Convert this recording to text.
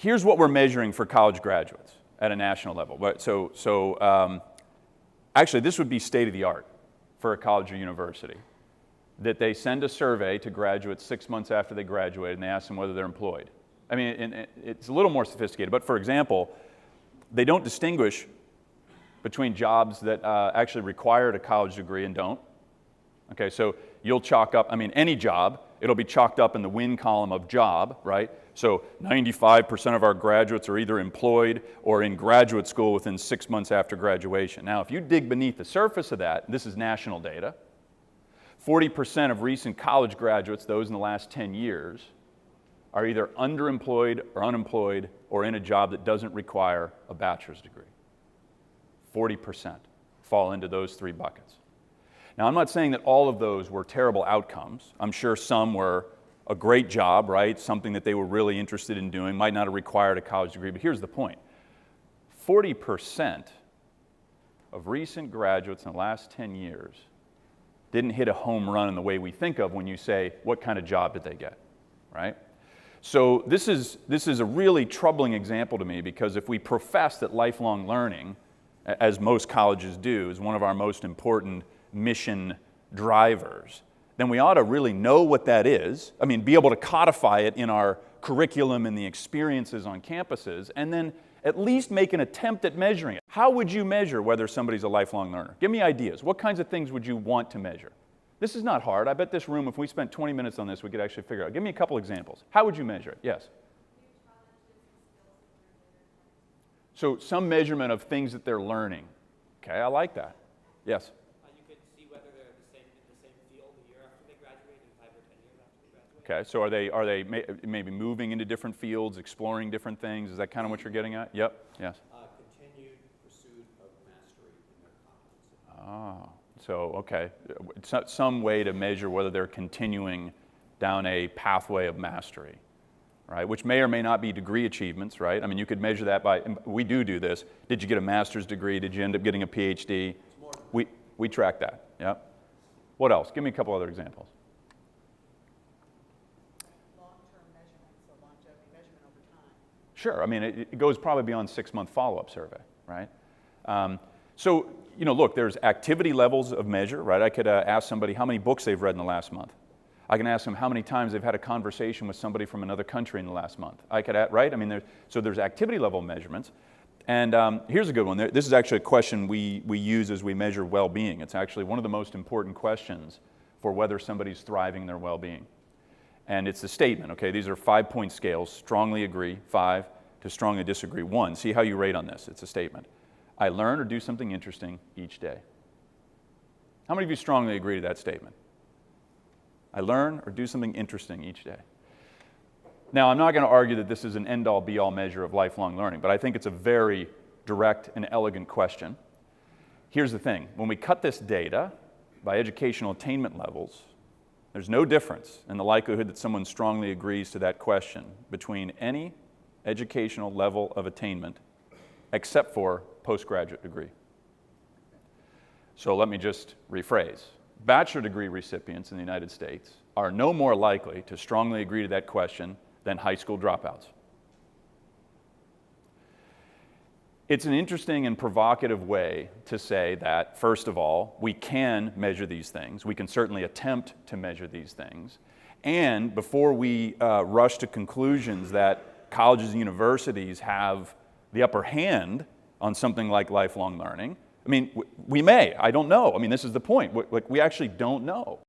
here's what we're measuring for college graduates at a national level. Actually, this would be state of the art for a college or university, that they send a survey to graduates 6 months after they graduate, and they ask them whether they're employed. I mean, it's a little more sophisticated, but for example, they don't distinguish between jobs that actually required a college degree and don't. Okay, so you'll chalk up, I mean, any job, it'll be chalked up in the win column of job, right? So 95% of our graduates are either employed or in graduate school within 6 months after graduation. Now, if you dig beneath the surface of that, this is national data, 40% of recent college graduates, those in the last 10 years, are either underemployed or unemployed or in a job that doesn't require a bachelor's degree. 40% fall into those three buckets. Now, I'm not saying that all of those were terrible outcomes. I'm sure some were a great job, right? Something that they were really interested in doing, might not have required a college degree, but here's the point. 40% of recent graduates in the last 10 years didn't hit a home run in the way we think of when you say, what kind of job did they get, right? So this is a really troubling example to me, because if we profess that lifelong learning, as most colleges do, is one of our most important mission drivers, then we ought to really know what that is. I mean, be able to codify it in our curriculum and the experiences on campuses, and then at least make an attempt at measuring it. How would you measure whether somebody's a lifelong learner? Give me ideas. What kinds of things would you want to measure? This is not hard. I bet this room, if we spent 20 minutes on this, we could actually figure it out. Give me a couple examples. How would you measure it? Yes? So some measurement of things that they're learning. Okay, I like that. Yes? You could see whether they're in the same field a year after they graduate and 5 or 10 years after they graduate. Okay, so are they maybe moving into different fields, exploring different things? Is that kind of what you're getting at? Yep. Yes. Continued pursuit of mastery in their competency. So okay, some way to measure whether they're continuing down a pathway of mastery, right? Which may or may not be degree achievements, right? I mean, you could measure that by, we do this. Did you get a master's degree? Did you end up getting a PhD? We track that, yeah. What else? Give me a couple other examples. Long-term measurement, so longevity measurement over time. Sure, I mean, it goes probably beyond 6-month follow-up survey, right? So, you know, look, there's activity levels of measure, right? I could ask somebody how many books they've read in the last month. I can ask them how many times they've had a conversation with somebody from another country in the last month. I could, right? I mean, there's activity level measurements. And here's a good one. This is actually a question we use as we measure well-being. It's actually one of the most important questions for whether somebody's thriving in their well-being. And it's a statement, okay? These are 5-point scales: strongly agree, 5, to strongly disagree, 1. See how you rate on this. It's a statement. I learn or do something interesting each day. How many of you strongly agree to that statement? I learn or do something interesting each day. Now, I'm not going to argue that this is an end-all, be-all measure of lifelong learning, but I think it's a very direct and elegant question. Here's the thing. When we cut this data by educational attainment levels, there's no difference in the likelihood that someone strongly agrees to that question between any educational level of attainment except for postgraduate degree. So let me just rephrase. Bachelor degree recipients in the United States are no more likely to strongly agree to that question than high school dropouts. It's an interesting and provocative way to say that, first of all, we can measure these things. We can certainly attempt to measure these things. And before we rush to conclusions that colleges and universities have the upper hand on something like lifelong learning, I mean, we may. I don't know. I mean, this is the point. We actually don't know.